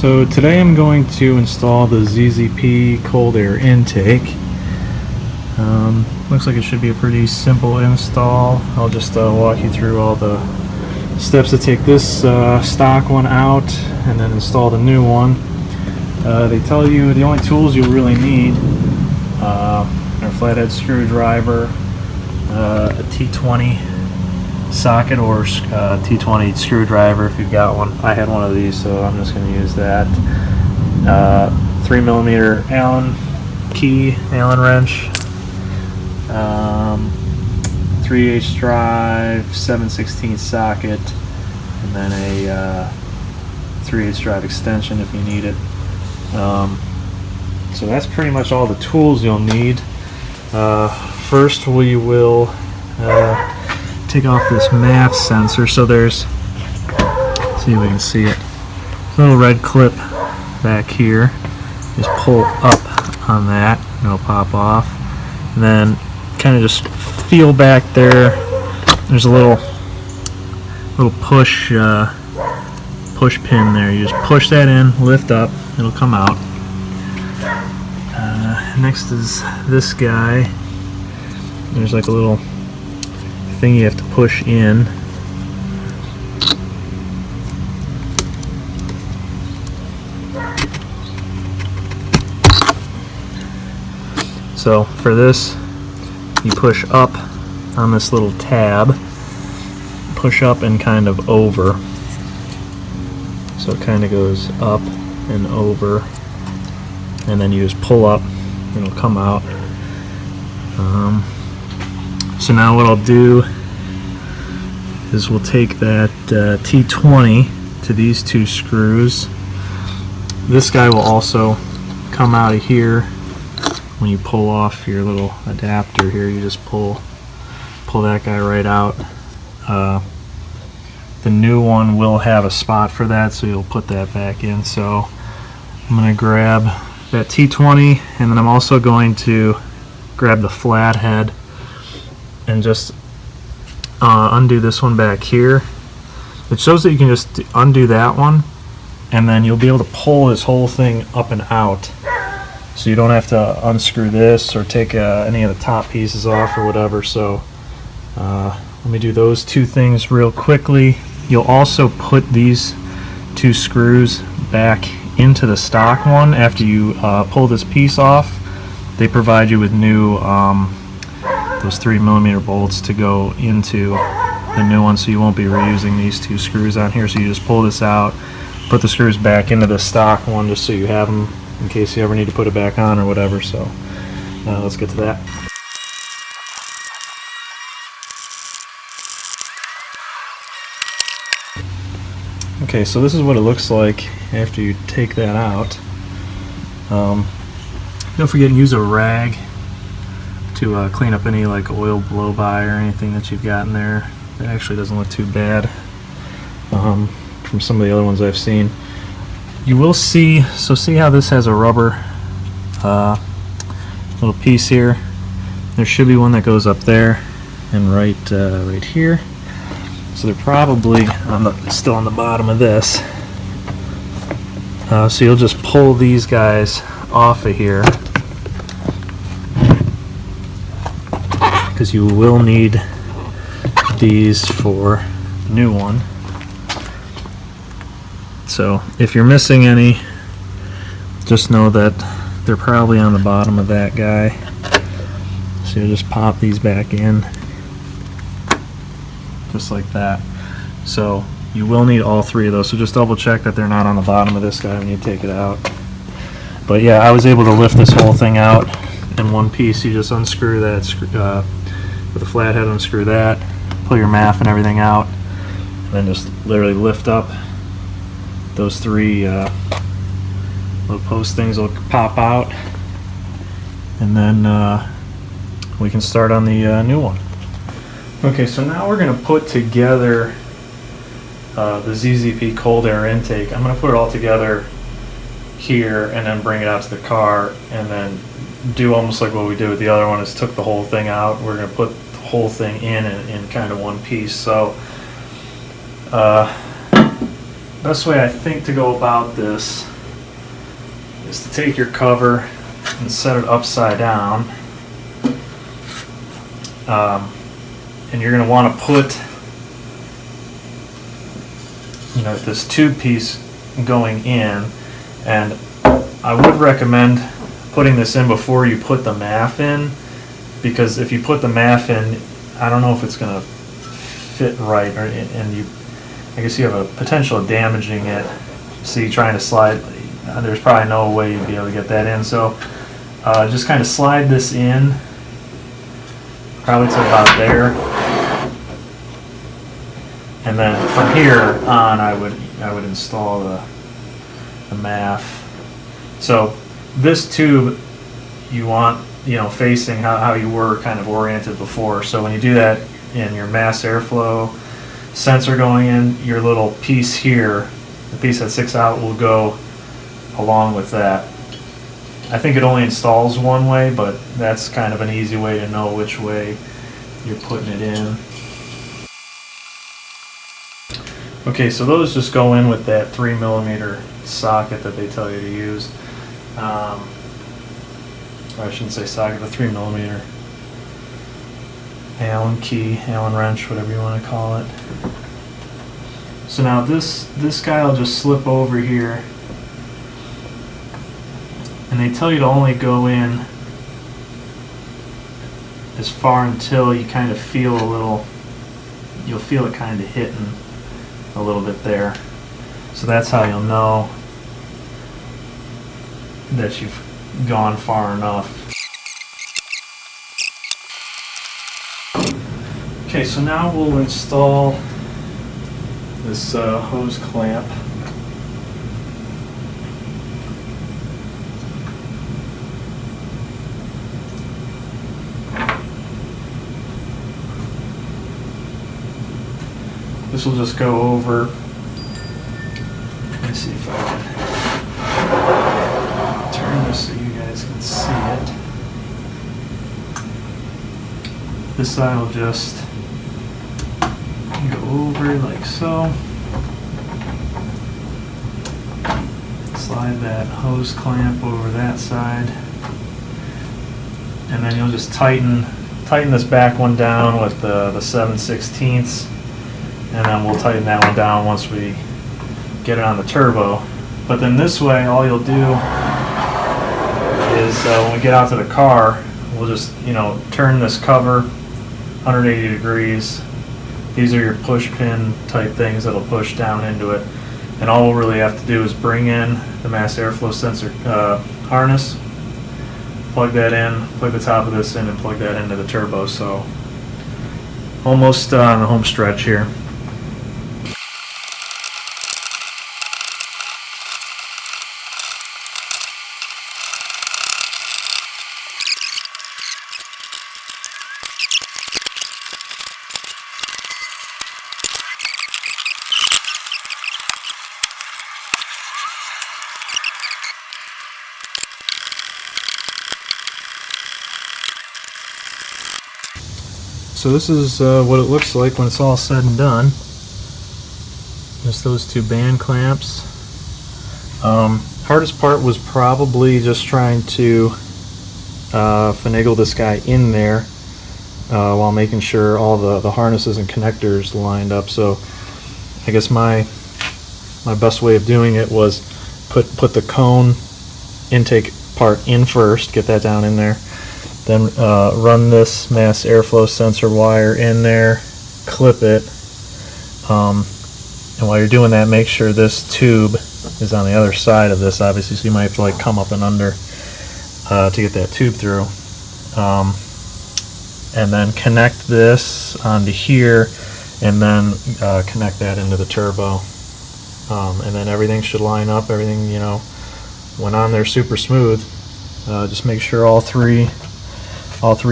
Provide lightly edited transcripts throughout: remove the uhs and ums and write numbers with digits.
So today I'm going to install the ZZP cold air intake. Looks like it should be a pretty simple install. I'll just walk you through all the steps to take this stock one out and then install the new one. They tell you the only tools you'll really need are a flathead screwdriver, a T20 socket or T20 screwdriver if you've got one. I had one of these, so I'm just going to use that. 3mm Allen key, Allen wrench, 3/8 drive, 7/16 socket, and then a 3/8 drive extension if you need it. So that's pretty much all the tools you'll need. First we will take off this MAF sensor. So there's, see if we can see it, a little red clip back here. Just pull up on that and it'll pop off, and then kind of just feel back there. There's a little push pin there. You just push that in, lift up, it'll come out. Next is this guy. There's like a little thing you have to push in. So for this, you push up on this little tab, push up and kind of over. So it kind of goes up and over, and then you just pull up and it'll come out. So now what I'll do is we'll take that T20 to these two screws. This guy will also come out of here. When you pull off your little adapter here, you just pull that guy right out. The new one will have a spot for that, so you'll put that back in. So I'm going to grab that T20, and then I'm also going to grab the flathead and just undo this one back here. It shows that you can just undo that one, and then you'll be able to pull this whole thing up and out. So you don't have to unscrew this or take any of the top pieces off or whatever. So let me do those two things real quickly. You'll also put these two screws back into the stock one after you pull this piece off. They provide you with new those 3mm bolts to go into the new one, so you won't be reusing these two screws on here. So you just pull this out, put the screws back into the stock one just so you have them in case you ever need to put it back on or whatever. So let's get to that. Okay, so this is what it looks like after you take that out. Don't forget to use a rag to clean up any like oil blow-by or anything that you've got in there. It actually doesn't look too bad from some of the other ones I've seen. You will see, so see how this has a rubber little piece here? There should be one that goes up there and right here. So they're probably still on the bottom of this. So you'll just pull these guys off of here, because you will need these for the new one. So if you're missing any, just know that they're probably on the bottom of that guy. So you'll just pop these back in, just like that. So you will need all three of those, so just double check that they're not on the bottom of this guy when you take it out. But yeah, I was able to lift this whole thing out in one piece. You just unscrew that with a flathead, unscrew that, pull your MAF and everything out, and then just literally lift up. Those three little post things will pop out, and then we can start on the new one. Okay, so now we're going to put together the ZZP cold air intake. I'm going to put it all together here and then bring it out to the car, and then do almost like what we did with the other one, is took the whole thing out. We're going to put the whole thing in kind of one piece. So best way I think to go about this is to take your cover and set it upside down. And you're going to want to put, this tube piece going in, and I would recommend putting this in before you put the MAF in, because if you put the MAF in, I don't know if it's going to fit right, and I guess you have a potential of damaging it. See, trying to slide, there's probably no way you'd be able to get that in, so just kind of slide this in, probably to about there, and then from here on I would install the MAF. So this tube you want, facing how you were kind of oriented before. So when you do that in your mass airflow sensor going in, your little piece here, the piece that sticks out, will go along with that. I think it only installs one way, but that's kind of an easy way to know which way you're putting it in. Okay, so those just go in with that 3mm socket that they tell you to use. Or I shouldn't say socket, but 3mm Allen key, Allen wrench, whatever you want to call it. So now this guy will just slip over here, and they tell you to only go in as far until you kind of feel you'll feel it kind of hitting a little bit there. So that's how you'll know that you've gone far enough. Okay, so now we'll install this hose clamp. This will just go over. Let me see if I can turn this so you guys can see it. This side will just go over like so. Slide that hose clamp over that side, and then you'll just tighten this back one down with the 7/16, and then we'll tighten that one down once we get it on the turbo. But then this way, all you'll do is when we get out to the car, we'll just turn this cover 180 degrees. These are your push pin type things that'll push down into it, and all we'll really have to do is bring in the mass airflow sensor harness, plug that in, plug the top of this in, and plug that into the turbo. So almost on the home stretch here. So this is what it looks like when it's all said and done. Just those two band clamps. Hardest part was probably just trying to finagle this guy in there while making sure all the harnesses and connectors lined up. So I guess my best way of doing it was put the cone intake part in first, get that down in there. Then run this mass airflow sensor wire in there, clip it, and while you're doing that, make sure this tube is on the other side of this, obviously, so you might have to come up and under to get that tube through. And then connect this onto here, and then connect that into the turbo. And then everything should line up, everything went on there super smooth. Just make sure all three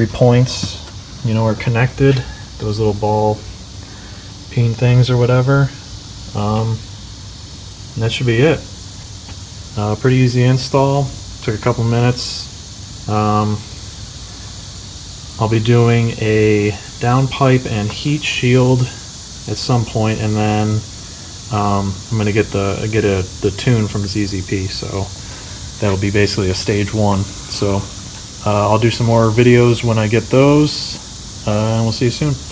points are connected, those little ball peen things or whatever, and that should be it. Pretty easy install, took a couple minutes. I'll be doing a downpipe and heat shield at some point, and then I'm going to get the tune from ZZP, so that'll be basically a stage 1. So I'll do some more videos when I get those, and we'll see you soon.